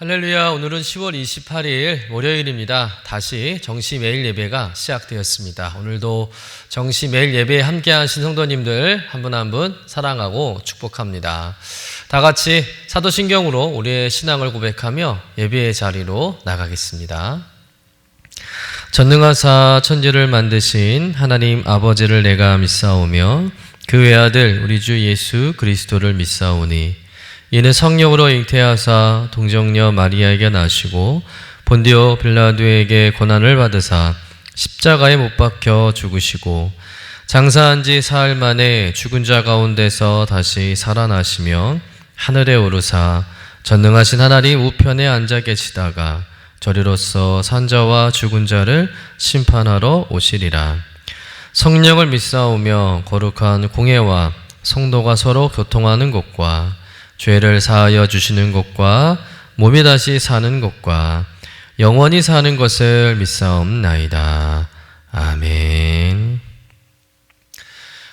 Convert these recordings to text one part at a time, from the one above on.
할렐루야. 오늘은 10월 28일 월요일입니다. 다시 정시 매일 예배가 시작되었습니다. 오늘도 정시 매일 예배에 함께하신 성도님들 한 분 한 분 사랑하고 축복합니다. 다 같이 사도신경으로 우리의 신앙을 고백하며 예배의 자리로 나가겠습니다. 전능하사 천지를 만드신 하나님 아버지를 내가 믿사오며 그 외아들 우리 주 예수 그리스도를 믿사오니 이는 성령으로 잉태하사 동정녀 마리아에게 나시고 본디오 빌라도에게 고난을 받으사 십자가에 못 박혀 죽으시고 장사한 지 사흘 만에 죽은 자 가운데서 다시 살아나시며 하늘에 오르사 전능하신 하나님 우편에 앉아 계시다가 저리로서 산자와 죽은 자를 심판하러 오시리라. 성령을 믿사오며 거룩한 공회와 성도가 서로 교통하는 것과 죄를 사하여 주시는 것과 몸이 다시 사는 것과 영원히 사는 것을 믿사옵나이다. 아멘.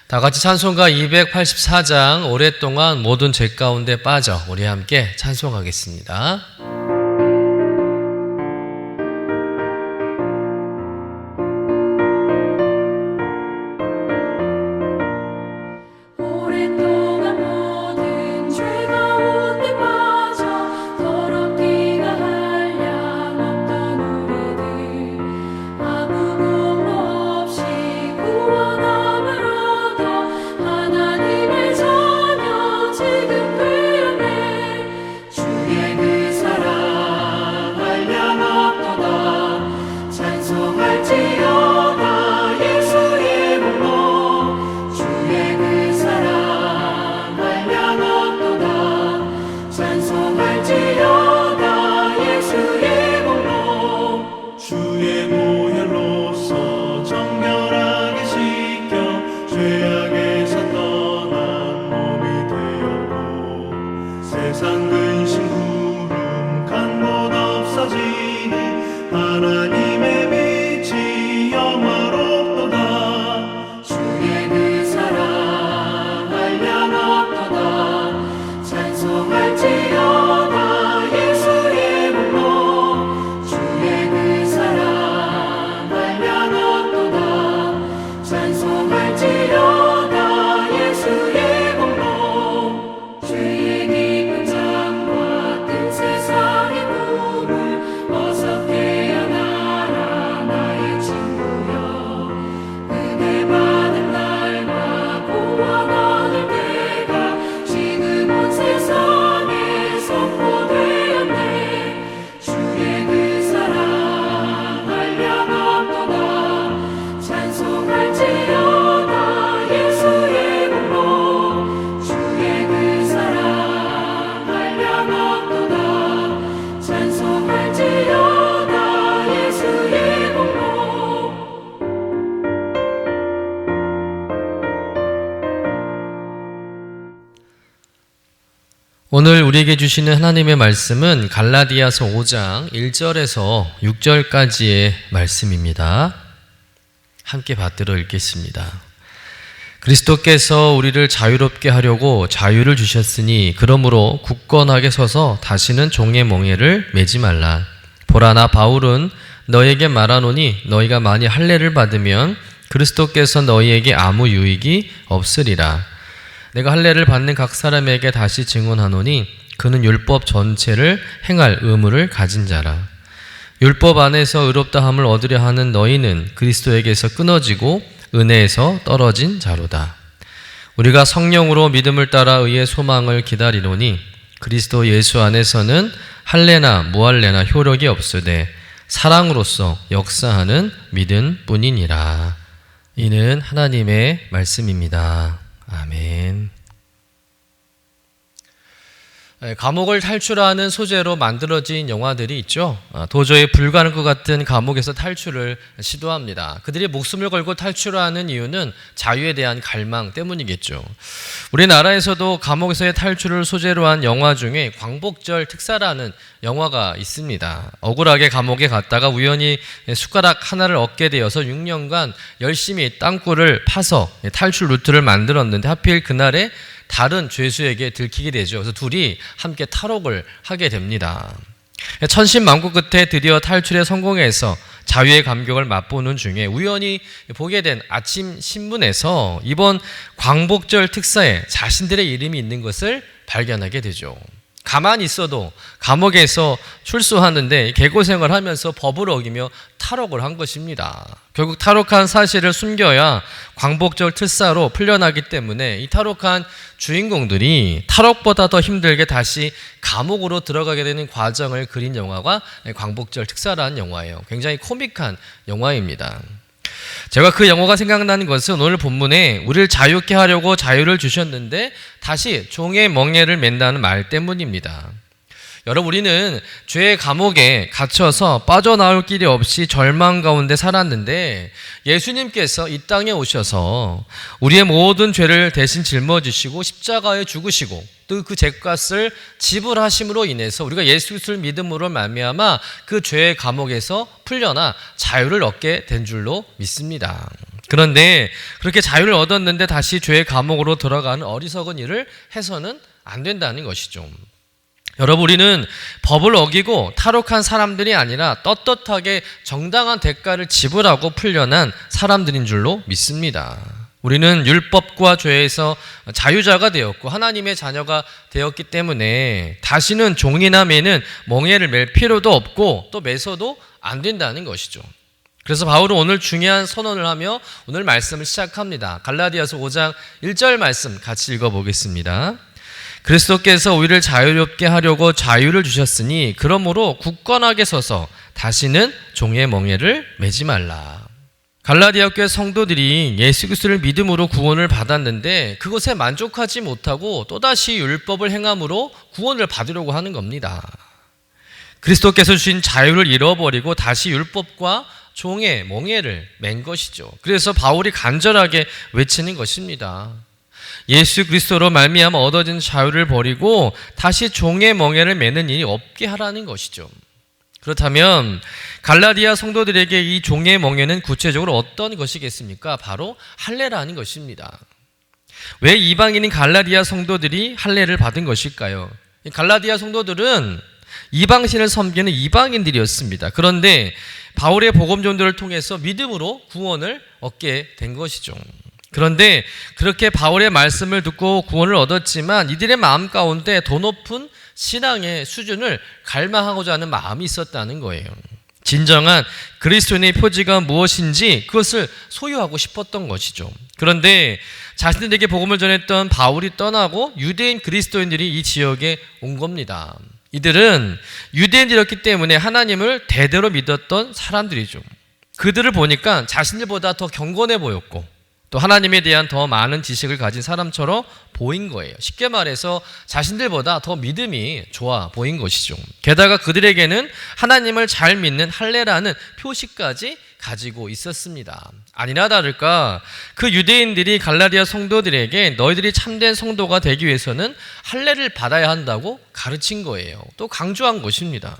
다 같이 찬송가 284장 오랫동안 모든 죄 가운데 빠져 우리 함께 찬송하겠습니다. 오늘 우리에게 주시는 하나님의 말씀은 갈라디아서 5장 1절에서 6절까지의 말씀입니다. 함께 받들어 읽겠습니다. 그리스도께서 우리를 자유롭게 하려고 자유를 주셨으니 그러므로 굳건하게 서서 다시는 종의 멍에를 매지 말라. 보라, 나 바울은 너에게 말하노니 너희가 만일 할례를 받으면 그리스도께서 너희에게 아무 유익이 없으리라. 내가 할례를 받는 각 사람에게 다시 증언하노니 그는 율법 전체를 행할 의무를 가진 자라. 율법 안에서 의롭다함을 얻으려 하는 너희는 그리스도에게서 끊어지고 은혜에서 떨어진 자로다. 우리가 성령으로 믿음을 따라 의의 소망을 기다리노니 그리스도 예수 안에서는 할례나 무할례나 효력이 없으되 사랑으로서 역사하는 믿음 뿐이니라. 이는 하나님의 말씀입니다. 아멘. 감옥을 탈출하는 소재로 만들어진 영화들이 있죠. 도저히 불가능할 것 같은 감옥에서 탈출을 시도합니다. 그들이 목숨을 걸고 탈출하는 이유는 자유에 대한 갈망 때문이겠죠. 우리나라에서도 감옥에서의 탈출을 소재로 한 영화 중에 광복절 특사라는 영화가 있습니다. 억울하게 감옥에 갔다가 우연히 숟가락 하나를 얻게 되어서 6년간 열심히 땅굴을 파서 탈출 루트를 만들었는데 하필 그날에 다른 죄수에게 들키게 되죠. 그래서 둘이 함께 탈옥을 하게 됩니다. 천신만고 끝에 드디어 탈출에 성공해서 자유의 감격을 맛보는 중에 우연히 보게 된 아침 신문에서 이번 광복절 특사에 자신들의 이름이 있는 것을 발견하게 되죠. 가만히 있어도 감옥에서 출소하는데 개고생을 하면서 법을 어기며 탈옥을 한 것입니다. 결국 탈옥한 사실을 숨겨야 광복절 특사로 풀려나기 때문에 이 탈옥한 주인공들이 탈옥보다 더 힘들게 다시 감옥으로 들어가게 되는 과정을 그린 영화가 광복절 특사라는 영화예요. 굉장히 코믹한 영화입니다. 제가 그 영화가 생각나는 것은 오늘 본문에 우리를 자유케 하려고 자유를 주셨는데 다시 종의 멍에를 맨다는 말 때문입니다. 여러분, 우리는 죄의 감옥에 갇혀서 빠져나올 길이 없이 절망 가운데 살았는데 예수님께서 이 땅에 오셔서 우리의 모든 죄를 대신 짊어지시고 십자가에 죽으시고 또 그 죄값을 지불하심으로 인해서 우리가 예수 그리스도를 믿음으로 말미암아 그 죄의 감옥에서 풀려나 자유를 얻게 된 줄로 믿습니다. 그런데 그렇게 자유를 얻었는데 다시 죄의 감옥으로 들어가는 어리석은 일을 해서는 안 된다는 것이죠. 여러분, 우리는 법을 어기고 탈옥한 사람들이 아니라 떳떳하게 정당한 대가를 지불하고 풀려난 사람들인 줄로 믿습니다. 우리는 율법과 죄에서 자유자가 되었고 하나님의 자녀가 되었기 때문에 다시는 종이나 매는 멍에를 맬 필요도 없고 또 매서도 안 된다는 것이죠. 그래서 바울은 오늘 중요한 선언을 하며 오늘 말씀을 시작합니다. 갈라디아서 5장 1절 말씀 같이 읽어보겠습니다. 그리스도께서 우리를 자유롭게 하려고 자유를 주셨으니 그러므로 굳건하게 서서 다시는 종의 멍에를 매지 말라. 갈라디아 교회 성도들이 예수 그리스도를 믿음으로 구원을 받았는데 그것에 만족하지 못하고 또다시 율법을 행함으로 구원을 받으려고 하는 겁니다. 그리스도께서 주신 자유를 잃어버리고 다시 율법과 종의 멍에를 맨 것이죠. 그래서 바울이 간절하게 외치는 것입니다. 예수 그리스도로 말미암아 얻어진 자유를 버리고 다시 종의 멍에를 매는 일이 없게 하라는 것이죠. 그렇다면 갈라디아 성도들에게 이 종의 멍에는 구체적으로 어떤 것이겠습니까? 바로 할례라는 것입니다. 왜 이방인인 갈라디아 성도들이 할례를 받은 것일까요? 갈라디아 성도들은 이방신을 섬기는 이방인들이었습니다. 그런데 바울의 복음 전도를 통해서 믿음으로 구원을 얻게 된 것이죠. 그런데 그렇게 바울의 말씀을 듣고 구원을 얻었지만 이들의 마음 가운데 더 높은 신앙의 수준을 갈망하고자 하는 마음이 있었다는 거예요. 진정한 그리스도인의 표지가 무엇인지 그것을 소유하고 싶었던 것이죠. 그런데 자신들에게 복음을 전했던 바울이 떠나고 유대인 그리스도인들이 이 지역에 온 겁니다. 이들은 유대인들이었기 때문에 하나님을 대대로 믿었던 사람들이죠. 그들을 보니까 자신들보다 더 경건해 보였고 또 하나님에 대한 더 많은 지식을 가진 사람처럼 보인 거예요. 쉽게 말해서 자신들보다 더 믿음이 좋아 보인 것이죠. 게다가 그들에게는 하나님을 잘 믿는 할례라는 표시까지 가지고 있었습니다. 아니나 다를까 그 유대인들이 갈라디아 성도들에게 너희들이 참된 성도가 되기 위해서는 할례를 받아야 한다고 가르친 거예요. 또 강조한 것입니다.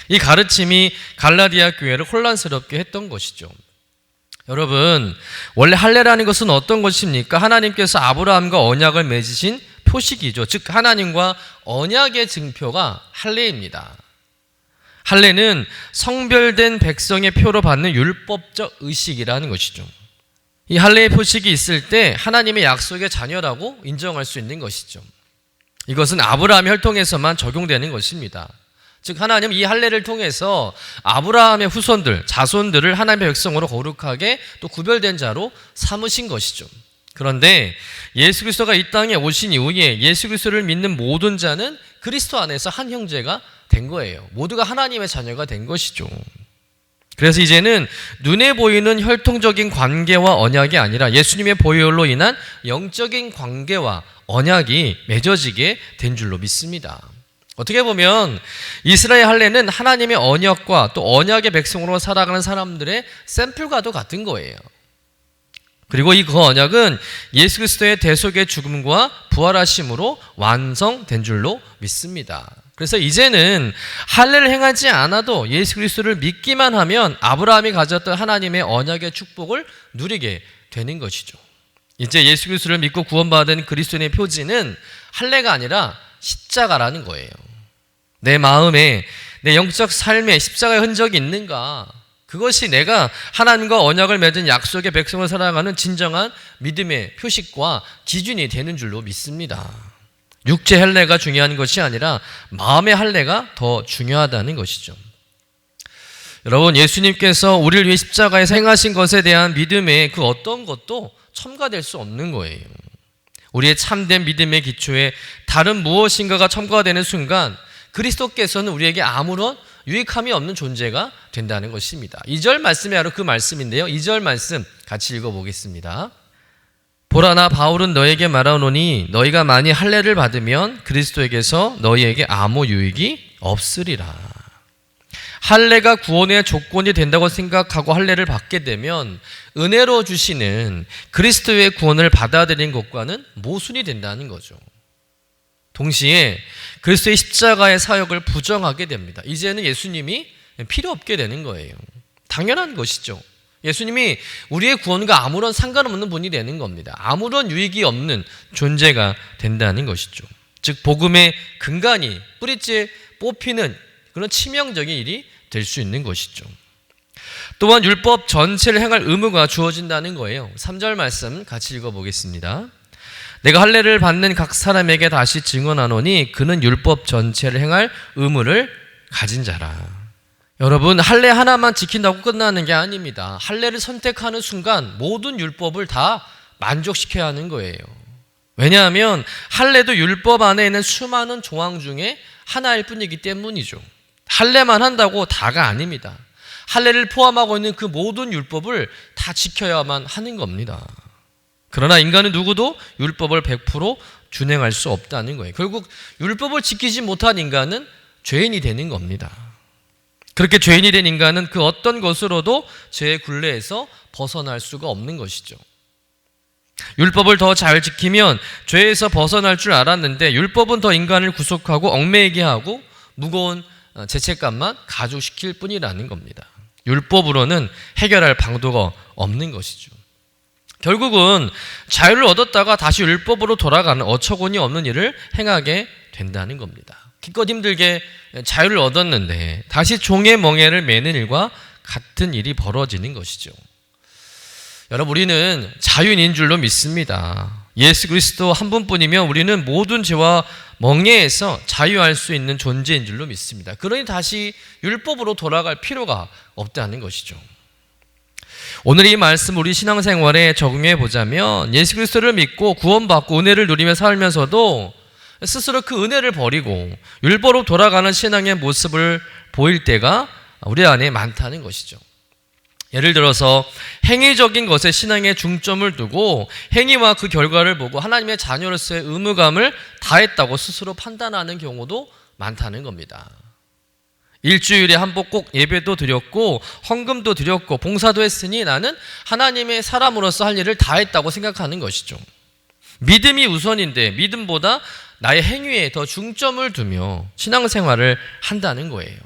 이 가르침이 갈라디아 교회를 혼란스럽게 했던 것이죠. 여러분, 원래 할례라는 것은 어떤 것입니까? 하나님께서 아브라함과 언약을 맺으신 표식이죠. 즉 하나님과 언약의 증표가 할례입니다. 할례는 성별된 백성의 표로 받는 율법적 의식이라는 것이죠. 이 할례의 표식이 있을 때 하나님의 약속의 자녀라고 인정할 수 있는 것이죠. 이것은 아브라함의 혈통에서만 적용되는 것입니다. 즉 하나님 이 할례를 통해서 아브라함의 후손들, 자손들을 하나님의 백성으로 거룩하게 또 구별된 자로 삼으신 것이죠. 그런데 예수 그리스도가 이 땅에 오신 이후에 예수 그리스도를 믿는 모든 자는 그리스도 안에서 한 형제가 된 거예요. 모두가 하나님의 자녀가 된 것이죠. 그래서 이제는 눈에 보이는 혈통적인 관계와 언약이 아니라 예수님의 보혈로 인한 영적인 관계와 언약이 맺어지게 된 줄로 믿습니다. 어떻게 보면 이스라엘 할례는 하나님의 언약과 또 언약의 백성으로 살아가는 사람들의 샘플과도 같은 거예요. 그리고 이 그 언약은 예수 그리스도의 대속의 죽음과 부활하심으로 완성된 줄로 믿습니다. 그래서 이제는 할례를 행하지 않아도 예수 그리스도를 믿기만 하면 아브라함이 가졌던 하나님의 언약의 축복을 누리게 되는 것이죠. 이제 예수 그리스도를 믿고 구원받은 그리스도인의 표지는 할례가 아니라 십자가라는 거예요. 내 마음에 내 영적 삶에 십자가의 흔적이 있는가? 그것이 내가 하나님과 언약을 맺은 약속의 백성을 살아가는 진정한 믿음의 표식과 기준이 되는 줄로 믿습니다. 육체 할례가 중요한 것이 아니라 마음의 할례가 더 중요하다는 것이죠. 여러분, 예수님께서 우리를 위해 십자가에서 행하신 것에 대한 믿음의 그 어떤 것도 첨가될 수 없는 거예요. 우리의 참된 믿음의 기초에 다른 무엇인가가 첨가되는 순간 그리스도께서는 우리에게 아무런 유익함이 없는 존재가 된다는 것입니다. 2절 말씀이 바로 그 말씀인데요. 2절 말씀 같이 읽어보겠습니다. 보라, 나 바울은 너에게 말하노니 너희가 만일 할례를 받으면 그리스도에게서 너희에게 아무 유익이 없으리라. 할례가 구원의 조건이 된다고 생각하고 할례를 받게 되면 은혜로 주시는 그리스도의 구원을 받아들이는 것과는 모순이 된다는 거죠. 동시에 그리스도의 십자가의 사역을 부정하게 됩니다. 이제는 예수님이 필요 없게 되는 거예요. 당연한 것이죠. 예수님이 우리의 구원과 아무런 상관없는 분이 되는 겁니다. 아무런 유익이 없는 존재가 된다는 것이죠. 즉 복음의 근간이 뿌리째 뽑히는 그런 치명적인 일이 될 수 있는 것이죠. 또한 율법 전체를 행할 의무가 주어진다는 거예요. 3절 말씀 같이 읽어보겠습니다. 내가 할례를 받는 각 사람에게 다시 증언하노니 그는 율법 전체를 행할 의무를 가진 자라. 여러분, 할례 하나만 지킨다고 끝나는 게 아닙니다. 할례를 선택하는 순간 모든 율법을 다 만족시켜야 하는 거예요. 왜냐하면 할례도 율법 안에 있는 수많은 조항 중에 하나일 뿐이기 때문이죠. 할례만 한다고 다가 아닙니다. 할례를 포함하고 있는 그 모든 율법을 다 지켜야만 하는 겁니다. 그러나 인간은 누구도 율법을 100% 준행할 수 없다는 거예요. 결국 율법을 지키지 못한 인간은 죄인이 되는 겁니다. 그렇게 죄인이 된 인간은 그 어떤 것으로도 죄의 굴레에서 벗어날 수가 없는 것이죠. 율법을 더 잘 지키면 죄에서 벗어날 줄 알았는데 율법은 더 인간을 구속하고 얽매이게 하고 무거운 죄책감만 가중시킬 뿐이라는 겁니다. 율법으로는 해결할 방도가 없는 것이죠. 결국은 자유를 얻었다가 다시 율법으로 돌아가는 어처구니 없는 일을 행하게 된다는 겁니다. 기껏 힘들게 자유를 얻었는데 다시 종의 멍에를 매는 일과 같은 일이 벌어지는 것이죠. 여러분, 우리는 자유인인 줄로 믿습니다. 예수 그리스도 한 분뿐이면 우리는 모든 죄와 멍에에서 자유할 수 있는 존재인 줄로 믿습니다. 그러니 다시 율법으로 돌아갈 필요가 없다는 것이죠. 오늘 이 말씀 우리 신앙생활에 적용해 보자면 예수 그리스도를 믿고 구원받고 은혜를 누리며 살면서도 스스로 그 은혜를 버리고 율법으로 돌아가는 신앙의 모습을 보일 때가 우리 안에 많다는 것이죠. 예를 들어서 행위적인 것에 신앙에 중점을 두고 행위와 그 결과를 보고 하나님의 자녀로서의 의무감을 다했다고 스스로 판단하는 경우도 많다는 겁니다. 일주일에 한 번 꼭 예배도 드렸고 헌금도 드렸고 봉사도 했으니 나는 하나님의 사람으로서 할 일을 다했다고 생각하는 것이죠. 믿음이 우선인데 믿음보다 나의 행위에 더 중점을 두며 신앙생활을 한다는 거예요.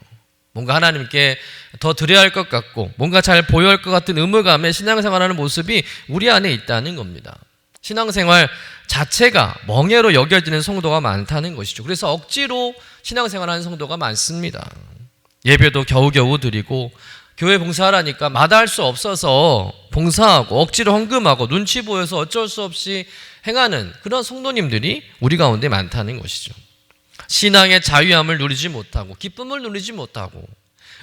뭔가 하나님께 더 드려야 할 것 같고 뭔가 잘 보여야 할 것 같은 의무감에 신앙생활하는 모습이 우리 안에 있다는 겁니다. 신앙생활 자체가 멍해로 여겨지는 성도가 많다는 것이죠. 그래서 억지로 신앙생활하는 성도가 많습니다. 예배도 겨우겨우 드리고 교회 봉사하라니까 마다할 수 없어서 봉사하고 억지로 헌금하고 눈치 보여서 어쩔 수 없이 행하는 그런 성도님들이 우리 가운데 많다는 것이죠. 신앙의 자유함을 누리지 못하고 기쁨을 누리지 못하고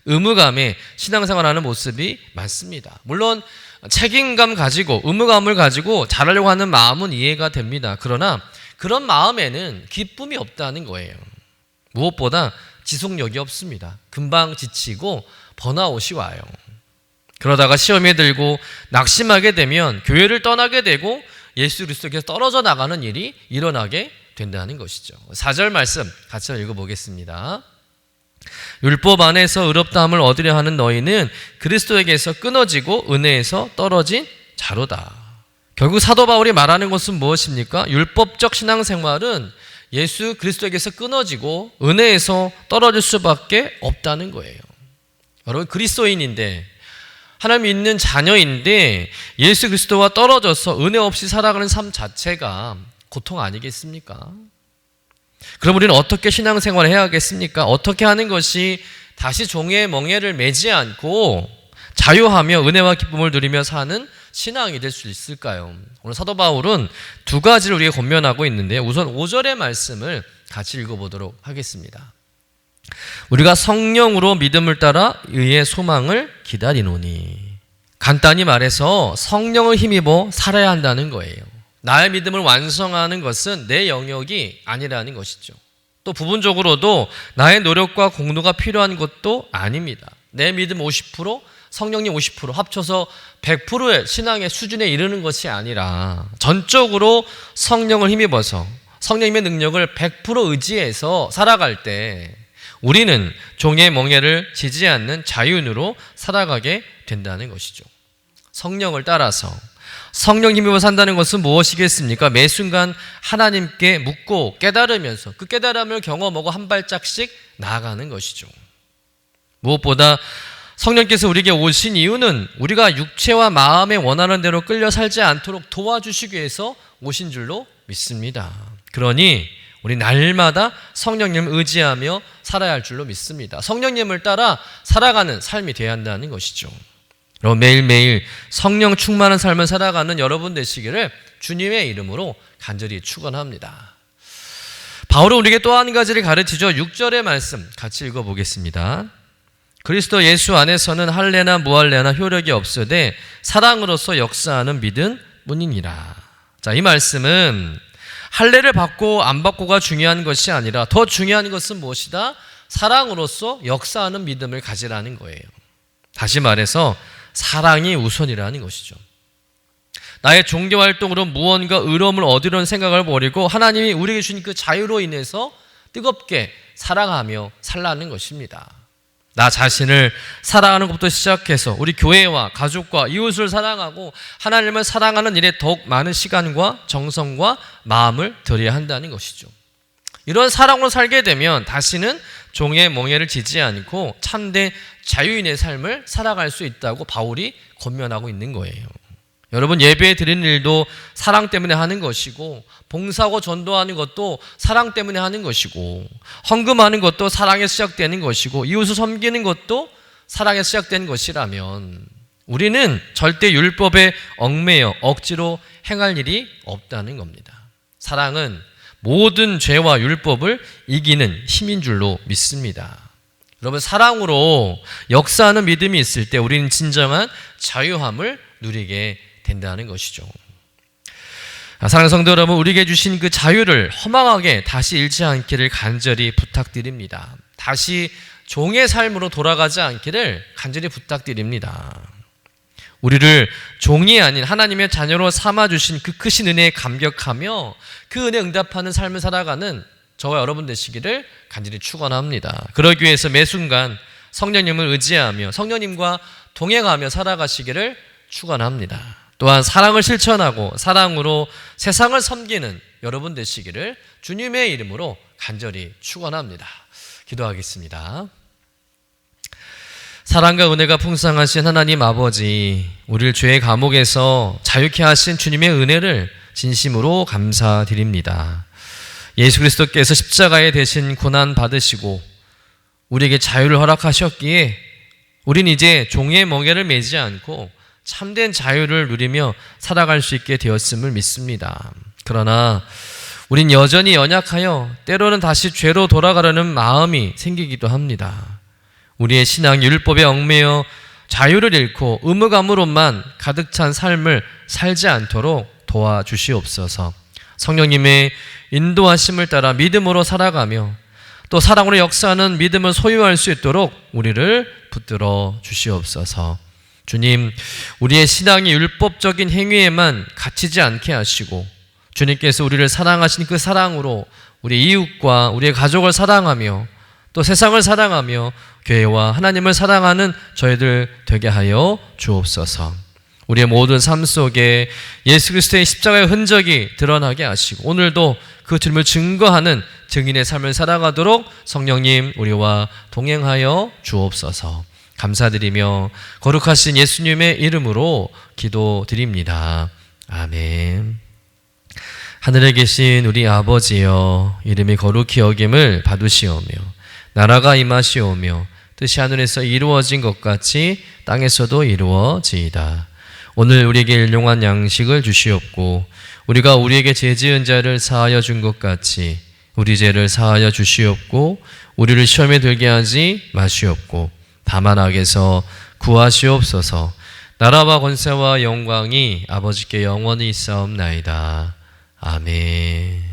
의무감에 신앙생활하는 모습이 많습니다. 물론 책임감 가지고 의무감을 가지고 잘하려고 하는 마음은 이해가 됩니다. 그러나 그런 마음에는 기쁨이 없다는 거예요. 무엇보다 지속력이 없습니다. 금방 지치고 번아웃이 와요. 그러다가 시험에 들고 낙심하게 되면 교회를 떠나게 되고 예수 그리스도께서 떨어져 나가는 일이 일어나게 된다는 것이죠. 4절 말씀 같이 읽어보겠습니다. 율법 안에서 의롭다함을 얻으려 하는 너희는 그리스도에게서 끊어지고 은혜에서 떨어진 자로다. 결국 사도 바울이 말하는 것은 무엇입니까? 율법적 신앙생활은 예수 그리스도에게서 끊어지고 은혜에서 떨어질 수밖에 없다는 거예요. 여러분, 그리스도인인데 하나님 믿는 자녀인데 예수 그리스도와 떨어져서 은혜 없이 살아가는 삶 자체가 고통 아니겠습니까? 그럼 우리는 어떻게 신앙생활을 해야 하겠습니까? 어떻게 하는 것이 다시 종의 멍에를 매지 않고 자유하며 은혜와 기쁨을 누리며 사는 신앙이 될 수 있을까요? 오늘 사도 바울은 두 가지를 우리에게 권면하고 있는데요. 우선 5절의 말씀을 같이 읽어보도록 하겠습니다. 우리가 성령으로 믿음을 따라 의의 소망을 기다리노니. 간단히 말해서 성령을 힘입어 살아야 한다는 거예요. 나의 믿음을 완성하는 것은 내 영역이 아니라는 것이죠. 또 부분적으로도 나의 노력과 공로가 필요한 것도 아닙니다. 내 믿음 50%, 성령님 50% 합쳐서 100%의 신앙의 수준에 이르는 것이 아니라 전적으로 성령을 힘입어서 성령님의 능력을 100% 의지해서 살아갈 때 우리는 종의 멍에를 지지 않는 자유인으로 살아가게 된다는 것이죠. 성령을 따라서 성령 힘입어 산다는 것은 무엇이겠습니까? 매 순간 하나님께 묻고 깨달으면서 그 깨달음을 경험하고 한 발짝씩 나아가는 것이죠. 무엇보다 성령께서 우리에게 오신 이유는 우리가 육체와 마음의 원하는 대로 끌려 살지 않도록 도와주시기 위해서 오신 줄로 믿습니다. 그러니 우리 날마다 성령님을 의지하며 살아야 할 줄로 믿습니다. 성령님을 따라 살아가는 삶이 되어야 한다는 것이죠. 여러분, 매일매일 성령 충만한 삶을 살아가는 여러분 되시기를 주님의 이름으로 간절히 축원합니다. 바울은 우리에게 또 한 가지를 가르치죠. 6절의 말씀 같이 읽어보겠습니다. 그리스도 예수 안에서는 할례나 무할례나 효력이 없으되 사랑으로서 역사하는 믿음 뿐이니라. 자, 이 말씀은 할례를 받고 안 받고가 중요한 것이 아니라 더 중요한 것은 무엇이다? 사랑으로서 역사하는 믿음을 가지라는 거예요. 다시 말해서 사랑이 우선이라는 것이죠. 나의 종교활동으로 무언가 의로움을 얻으려는 생각을 버리고 하나님이 우리에게 주신 그 자유로 인해서 뜨겁게 사랑하며 살라는 것입니다. 나 자신을 사랑하는 것부터 시작해서 우리 교회와 가족과 이웃을 사랑하고 하나님을 사랑하는 일에 더욱 많은 시간과 정성과 마음을 들여야 한다는 것이죠. 이런 사랑으로 살게 되면 다시는 종의 멍에를 지지 않고 참된 자유인의 삶을 살아갈 수 있다고 바울이 권면하고 있는 거예요. 여러분, 예배 드리는 일도 사랑 때문에 하는 것이고 봉사하고 전도하는 것도 사랑 때문에 하는 것이고 헌금하는 것도 사랑에서 시작되는 것이고 이웃을 섬기는 것도 사랑에서 시작되는 것이라면 우리는 절대 율법에 얽매여 억지로 행할 일이 없다는 겁니다. 사랑은 모든 죄와 율법을 이기는 힘인 줄로 믿습니다. 여러분, 사랑으로 역사하는 믿음이 있을 때 우리는 진정한 자유함을 누리게 된다는 것이죠. 사랑하는 성도 여러분, 우리에게 주신 그 자유를 허망하게 다시 잃지 않기를 간절히 부탁드립니다. 다시 종의 삶으로 돌아가지 않기를 간절히 부탁드립니다. 우리를 종이 아닌 하나님의 자녀로 삼아주신 그 크신 은혜에 감격하며 그 은혜에 응답하는 삶을 살아가는 저와 여러분 되시기를 간절히 축원합니다. 그러기 위해서 매 순간 성령님을 의지하며 성령님과 동행하며 살아가시기를 축원합니다. 또한 사랑을 실천하고 사랑으로 세상을 섬기는 여러분 되시기를 주님의 이름으로 간절히 축원합니다. 기도하겠습니다. 사랑과 은혜가 풍성하신 하나님 아버지, 우리를 죄의 감옥에서 자유케 하신 주님의 은혜를 진심으로 감사드립니다. 예수 그리스도께서 십자가에 대신 고난 받으시고 우리에게 자유를 허락하셨기에 우린 이제 종의 멍에를 매지 않고 참된 자유를 누리며 살아갈 수 있게 되었음을 믿습니다. 그러나 우린 여전히 연약하여 때로는 다시 죄로 돌아가려는 마음이 생기기도 합니다. 우리의 신앙 율법에 얽매여 자유를 잃고 의무감으로만 가득 찬 삶을 살지 않도록 도와주시옵소서. 성령님의 인도하심을 따라 믿음으로 살아가며 또 사랑으로 역사하는 믿음을 소유할 수 있도록 우리를 붙들어 주시옵소서. 주님, 우리의 신앙이 율법적인 행위에만 갇히지 않게 하시고 주님께서 우리를 사랑하신 그 사랑으로 우리 이웃과 우리의 가족을 사랑하며 또 세상을 사랑하며 교회와 하나님을 사랑하는 저희들 되게 하여 주옵소서. 우리의 모든 삶 속에 예수 그리스도의 십자가의 흔적이 드러나게 하시고 오늘도 그 주님을 증거하는 증인의 삶을 살아가도록 성령님 우리와 동행하여 주옵소서. 감사드리며 거룩하신 예수님의 이름으로 기도드립니다. 아멘. 하늘에 계신 우리 아버지여, 이름이 거룩히 여김을 받으시오며 나라가 임하시오며 뜻이 하늘에서 이루어진 것 같이 땅에서도 이루어지이다. 오늘 우리에게 일용할 양식을 주시옵고 우리가 우리에게 죄 지은 자를 사하여 준 것 같이 우리 죄를 사하여 주시옵고 우리를 시험에 들게 하지 마시옵고 다만 악에서 구하시옵소서. 나라와 권세와 영광이 아버지께 영원히 있사옵나이다. 아멘.